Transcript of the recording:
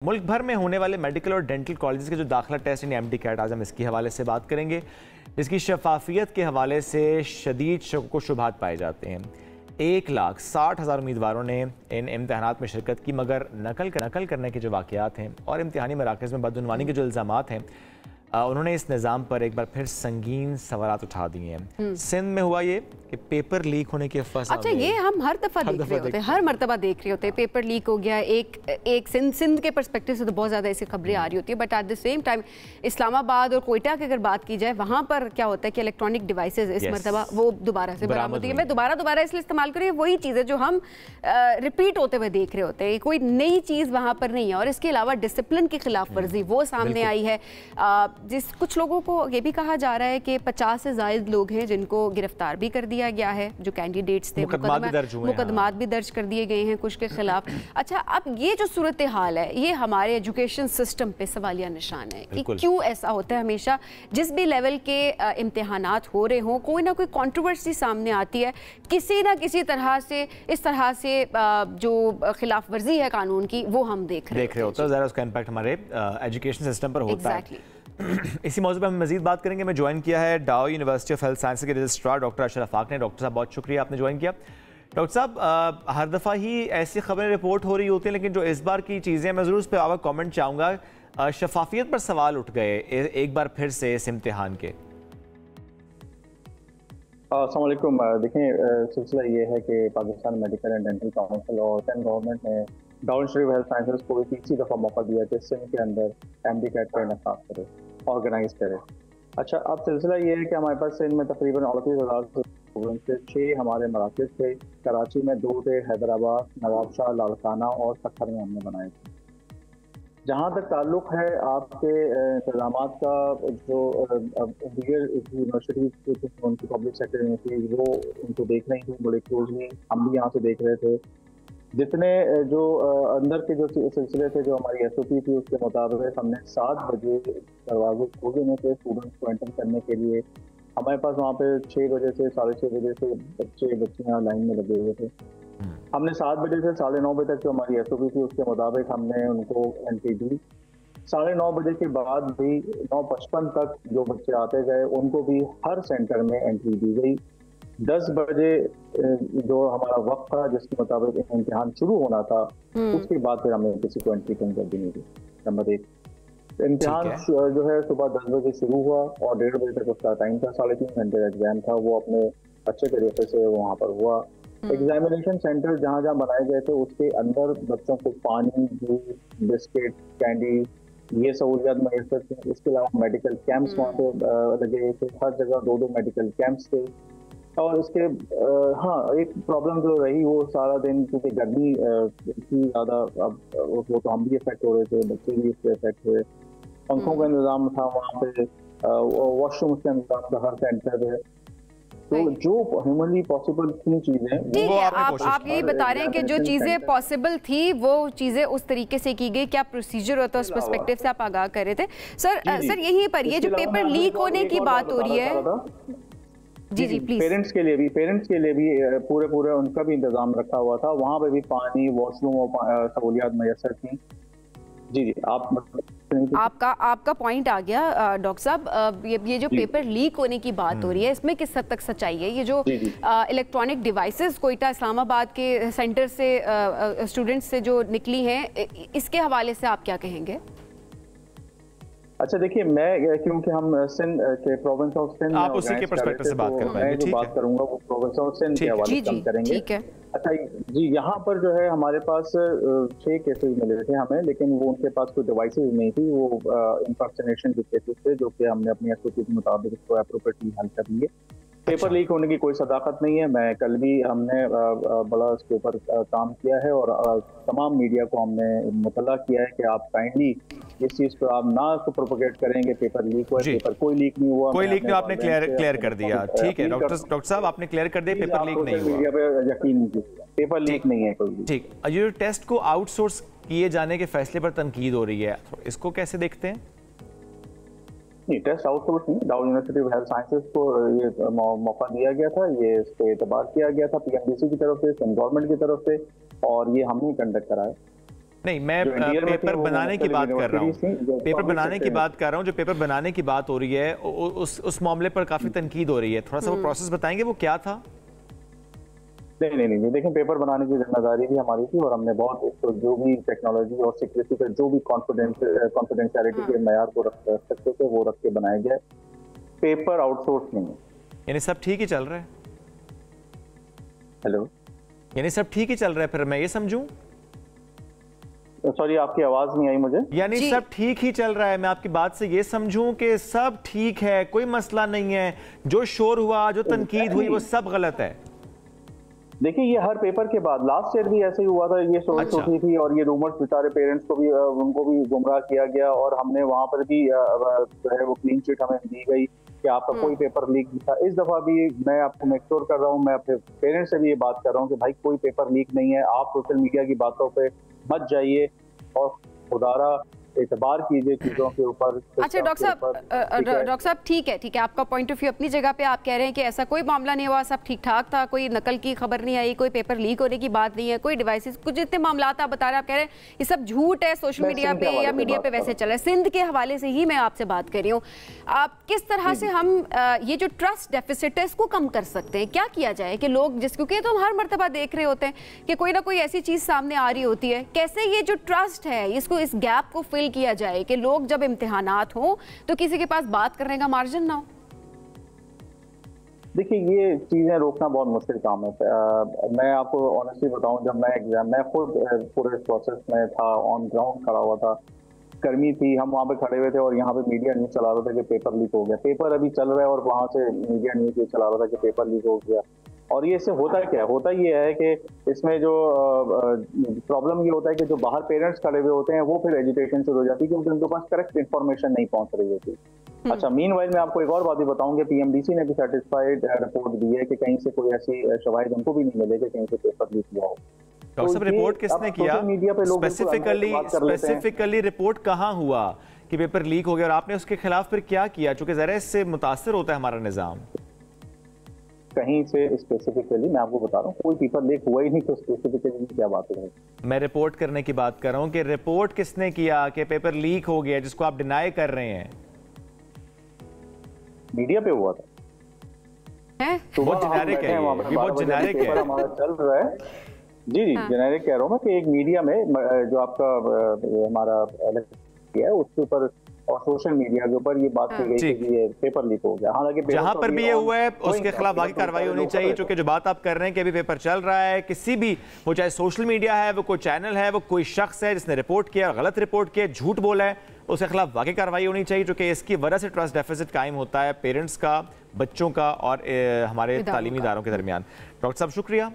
मुल्क भर में होने वाले मेडिकल और डेंटल कॉलेजेस के जो दाखिला टेस्ट यानी एमडी कैट, आज हम इसके हवाले से बात करेंगे। इसकी शफाफियत के हवाले से शदीद शक व शुबहात पाए जाते हैं। 1,60,000 उम्मीदवारों ने इन इम्तहानात में शिरकत की, मगर नकल करने के जो वाक़यात हैं और इम्तिहानी मराकज़ में बदउनवानी के जो इल्ज़ामात हैं, उन्होंने इस निज़ाम पर एक बार फिर संगीन सवालात उठा दिए हैं। सिंध में हुआ ये कि पेपर लीक होने की अफवाह। अच्छा, ये हम हर दफ़ा देख रहे होते हैं, हर मरतबा देख रहे होते हैं, पेपर लीक हो गया। एक सिंध के पर्सपेक्टिव से तो बहुत ज़्यादा ऐसी खबरें आ रही होती है, but at the same time Islamabad और कोयटा की अगर बात की जाए, वहाँ पर क्या होता है कि इलेक्ट्रॉनिक डिवाइसेज इस मरतबा वो दोबारा से बरामद होती है। मैं दोबारा इसलिए इस्तेमाल करूँ, वही चीज़ें जो हम रिपीट होते हुए देख रहे होते हैं, कोई नई चीज़ वहाँ पर नहीं है। और इसके अलावा डिसिप्लिन की खिलाफ वर्जी वो सामने आई है। जिस कुछ लोगों को ये भी कहा जा रहा है कि 50 से ज़ायद लोग हैं जिनको गिरफ्तार भी कर दिया गया है, जो कैंडिडेट्स थे। मुकदमात भी दर्ज कर दिए गए हैं कुछ के खिलाफ। अच्छा, अब ये जो सूरत हाल है, ये हमारे एजुकेशन सिस्टम पे सवालिया निशान है कि क्यों ऐसा होता है। हमेशा जिस भी लेवल के इम्तिहानात हो रहे हों, कोई ना कोई कंट्रोवर्सी सामने आती है, किसी ना किसी तरह से इस तरह से जो खिलाफ वर्जी है कानून की, वो हम देख रहे होते हैं। उसका इम्पैक्ट हमारे एजुकेशन सिस्टम पर होता है। इसी मौजूद पर हम मजीद बात करेंगे। मैं ज्वाइन किया है डाउ यूनिवर्सिटी ऑफ हेल्थ साइंस के रजिस्ट्रार डॉक्टर अशरफ आक ने। डॉक्टर साहब, बहुत शुक्रिया आपने ज्वाइन किया। डॉक्टर साहब, हर दफ़ा ही ऐसी खबरें रिपोर्ट हो रही होती हैं, लेकिन जो इस बार की चीज़ें, मैं ज़रूर उस पर आपका कॉमेंट चाहूँगा। शफाफियत पर सवाल उठ गए एक बार फिर से इस इम्तिहान के। अस्सलाम वालेकुम। देखें, सिलसिला ये है कि Pakistan medical and dental council और सेंट्रल गवर्नमेंट ने डाउ इंस्टीट्यूट ऑफ हेल्थ साइंसेज को तीसरी दफ़ा मौका दिया कि सिंध के अंदर एमडी कैट का इनेकाद करे, ऑर्गेनाइज करे। अच्छा, अब सिलसिला ये है कि हमारे पास सिंध में तकरीबन 38,000 से 6 हमारे मराकज़ थे। कराची में 2 थे, हैदराबाद, नवाबशाह, लाड़काना और सखर में हमने बनाए थे। जहाँ तक ताल्लुक है आपके इंतजाम का, जो यूनिवर्सिटी उनकी पब्लिक सेक्टर यूनिवर्सिटी वो उनको देख रही थी बड़े क्लोजली, हम भी यहाँ से देख रहे थे। जितने जो अंदर के जो सिलसिले थे, जो हमारी SOP थी, उसके मुताबिक हमने 7 बजे दरवाजे खोल देने थे स्टूडेंट्स को एंटर करने के लिए। हमारे पास वहाँ पे 6 बजे से 6:30 बजे से बच्चियाँ लाइन में लगे हुए थे। हमने 7 बजे से 9:30 बजे तक जो हमारी SOP थी उसके मुताबिक हमने उनको एंट्री दी। 9:30 बजे के बाद भी 9:55 तक जो बच्चे आते गए उनको भी हर सेंटर में एंट्री दी गई। 10 बजे जो हमारा वक्त था जिसके मुताबिक इम्तिहान शुरू होना था, उसके बाद फिर हमें किसी को एंट्री कर देनी थी। नंबर 1, इम्तिहान जो है सुबह 10 बजे शुरू हुआ और 1:30 बजे तक उसका टाइम था। 3.5 घंटे का एग्जाम था, वो अपने अच्छे तरीके से वहाँ पर हुआ। एग्जामिनेशन सेंटर जहाँ जहाँ बनाए गए थे उसके अंदर बच्चों को पानी, जूस, बिस्किट, कैंडी, ये सहूलियात मैसर थी। इसके अलावा मेडिकल कैंप्स वहाँ पे लगे हुए थे। हर जगह 2-2 मेडिकल कैंप्स थे। और इसके एक प्रॉब्लम जो रही वो सारा दिन, क्योंकि गर्मी इतनी ज़्यादा, अब वो तो हम भी इफेक्ट हो रहे थे, बच्चे भी इससे इफेक्ट हुए। पंखों का इंतजाम था वहाँ पे, वॉशरूम का इंतजाम था हर सेंटर पे। तो जो ह्यूमनली पॉसिबल थी चीजें, वो आप यही बता रहे हैं कि जो चीजें पॉसिबल थी वो चीजें उस तरीके से की गई। क्या प्रोसीजर होता है उस पर्सपेक्टिव से आप आगाह कर रहे थे। सर यहीं पर ये जो पेपर लीक होने की बात हो रही है, जी प्लीज। पेरेंट्स के लिए भी पूरे उनका भी इंतजाम रखा हुआ था। वहाँ पे भी पानी, वॉशरूम और सहूलियात मैसर थी। जी आपका पॉइंट आ गया डॉक्टर साहब। ये जो पेपर लीक होने की बात हो रही है, इसमें किस हद तक सच्चाई है? ये जो इलेक्ट्रॉनिक डिवाइसेस कोयटा इस्लामाबाद के सेंटर से स्टूडेंट्स से जो निकली हैं, इसके हवाले से आप क्या कहेंगे? अच्छा, देखिए, मैं क्योंकि हम सिंध के प्रोविंस ऑफ सिंध, आप उसी के पर्सपेक्टिव से बात कर पाएंगे। मैं जो बात करूंगा वो प्रोविंस ऑफ सिंध के हवाले से करेंगे। ठीक है। अच्छा जी, यहाँ पर जो है हमारे पास 6 केसेस मिले थे हमें, लेकिन वो उनके पास कोई डिवाइसेस नहीं थी। वो इम्पर्सनेशन के केसेस थे, जो कि हमने अपनी SOP के मुताबिक इसको एप्रोप्रिएटली हल कर लिए। पेपर लीक होने की कोई सदाकत नहीं है। मैं कल भी हमने बड़ा इसके ऊपर काम किया है और तमाम मीडिया को हमने मुतल्ला किया है कि आप काइंडली इस चीज पर आप ना तो प्रोपोगेट करेंगे पेपर लीक हुआ। पेपर कोई लीक नहीं हुआ, कोई लीक नहीं, आपने क्लियर कर दिया। ठीक है डॉक्टर साहब, आपने क्लियर कर दिया, पेपर लीक नहीं हुआ। मीडिया पे यकीन कीजिए, पेपर लीक नहीं है कोई। ठीक, ये टेस्ट को आउटसोर्स किए जाने के फैसले पर तनकीद हो रही है, इसको कैसे देखते हैं? नहीं, टेस्ट आउटसोर्स नहीं, डाउ यूनिवर्सिटी ऑफ हेल्थ साइंसेज को ये मौका दिया गया था, ये इस पे एतबार किया गया था PMDC की तरफ से, गवर्नमेंट की तरफ से, और ये हमने कंडक्ट कराया। नहीं, मैं पेपर बनाने की बात कर रहा हूँ, पेपर बनाने की बात कर रहा हूँ। जो पेपर बनाने की बात हो रही है उस मामले पर काफ़ी तनकीद हो रही है, थोड़ा सा वो प्रोसेस बताएंगे वो क्या था? नहीं, देखिए पेपर बनाने की जिम्मेदारी भी हमारी थी और हमने बहुत तो जो भी टेक्नोलॉजी और सिक्योरिटी का जो भी कॉन्फिडेंशियलिटी के मैयार को रख सकते थे वो रख के बनाए गए। पेपर आउटसोर्स नहीं है। यानी सब ठीक ही चल रहा है? हेलो, यानी सब ठीक ही चल रहा है, फिर मैं ये समझूं? सॉरी, आपकी आवाज नहीं आई मुझे। यानी सब ठीक ही चल रहा है, मैं आपकी बात से ये समझूं कि सब ठीक है, कोई मसला नहीं है, जो शोर हुआ, जो तनकीद हुई वो सब गलत है? देखिए, ये हर पेपर के बाद लास्ट ईयर भी ऐसे ही हुआ था, ये सोच उठी थी और ये रूमर्स बेचारे पेरेंट्स को भी उनको भी गुमराह किया गया और हमने वहां पर भी जो है वो क्लीन चिट हमें दी गई कि आपका कोई पेपर लीक नहीं था। इस दफा भी मैं आपको मेक श्योर कर रहा हूँ, मैं अपने पेरेंट्स से भी ये बात कर रहा हूँ कि भाई कोई पेपर लीक नहीं है, आप सोशल मीडिया की बातों पे मत जाइए और खुदारा एतबार कीजिए चीजों के ऊपर। अच्छा डॉक्टर साहब, ठीक है, आपका पॉइंट ऑफ व्यू अपनी जगह पे, आप कह रहे हैं कि ऐसा कोई मामला नहीं हुआ, सब ठीक ठाक था, कोई नकल की खबर नहीं आई, कोई पेपर लीक होने की बात नहीं है, कोई डिवाइसेस, कुछ जितने मामला आप बता रहे हैं, आप कह रहे हैं ये सब झूठ है, सोशल मीडिया पे या मीडिया पे वैसे चला है। सिंध के हवाले से ही मैं आपसे बात कर रही हूँ, आप किस तरह से हम ये जो ट्रस्ट डेफिसिट है इसको कम कर सकते हैं? क्या किया जाए कि लोग क्योंकि तो हम हर मरतबा देख रहे होते हैं कि कोई ना कोई ऐसी चीज सामने आ रही होती है, कैसे ये जो ट्रस्ट है इसको, इस गैप को फिल किया जाए कि लोग जब इम्तिहानात हो तो किसी के पास बात करने का मार्जिन ना हो? देखिए, ये चीजें रोकना बहुत मुश्किल काम है। मैं आपको ऑनेस्टली बताऊं, जब मैं खुद पूरे प्रोसेस में था, ऑन ग्राउंड खड़ा हुआ था, गर्मी थी, हम वहाँ पे खड़े हुए थे और यहाँ पे मीडिया न्यूज चला रहा था कि पेपर लीक हो गया। पेपर अभी चल रहा है और वहाँ से मीडिया न्यूज चला रहा था कि पेपर लीक हो गया। और ये इससे होता क्या है? होता ये है कि इसमें जो प्रॉब्लम ये होता है कि जो बाहर पेरेंट्स खड़े हुए होते हैं वो फिर एजुटेशन शुरू हो जाती है क्योंकि उनके पास करेक्ट इन्फॉर्मेशन नहीं पहुंच रही होती। अच्छा, मीनवाइल मैं आपको एक और बात भी बताऊं कि पीएमडीसी ने भी सर्टिफाइड रिपोर्ट दी है कि कहीं से कोई ऐसी शवाहिद उनको भी नहीं मिले कि कहीं से पेपर लीक हुआ हो। डॉक्टर साहब, रिपोर्ट किसने किया? स्पेसिफिकली रिपोर्ट कहाँ हुआ कि पेपर लीक हो गया और आपने उसके खिलाफ फिर क्या किया? चूंकि जरा इससे मुतासर होता है हमारा निजाम। कहीं से स्पेसिफिकली मैं आपको बता रहा हूँ, कोई पेपर लीक हुआ ही नहीं, तो स्पेसिफिकली क्या बात है? मैं रिपोर्ट करने की बात कर रहा हूँ कि रिपोर्ट किसने किया कि पेपर लीक हो गया, जिसको आप डिनाई कर रहे हैं? मीडिया पे हुआ था। तो बहुत जेनेरिक है, ये बहुत जेनेरिक है, हमारा चल रहा है। जी, जेनेरिक कह रहा हूँ मैं कि एक मीडिया में जो आपका हमारा है उसके ऊपर और सोशल मीडिया के ऊपर ये बात की गई कि ये पेपर लीक हो गया। हालांकि जहां पर भी ये हुआ है उसके खिलाफ आगे कार्रवाई होनी चाहिए। क्योंकि जो बात आप कर रहे हैं कि अभी पेपर चल रहा है, किसी भी, वो चाहे सोशल मीडिया है, वो कोई चैनल है, वो कोई शख्स है जिसने रिपोर्ट किया, गलत रिपोर्ट किया, झूठ बोला है, उसके खिलाफ वाकई कार्रवाई होनी चाहिए। क्योंकि इसकी वजह से ट्रस्ट डेफिसिट कायम होता है पेरेंट्स का, बच्चों का और हमारे तालीमी इदारों के दरमियान। डॉक्टर साहब, शुक्रिया।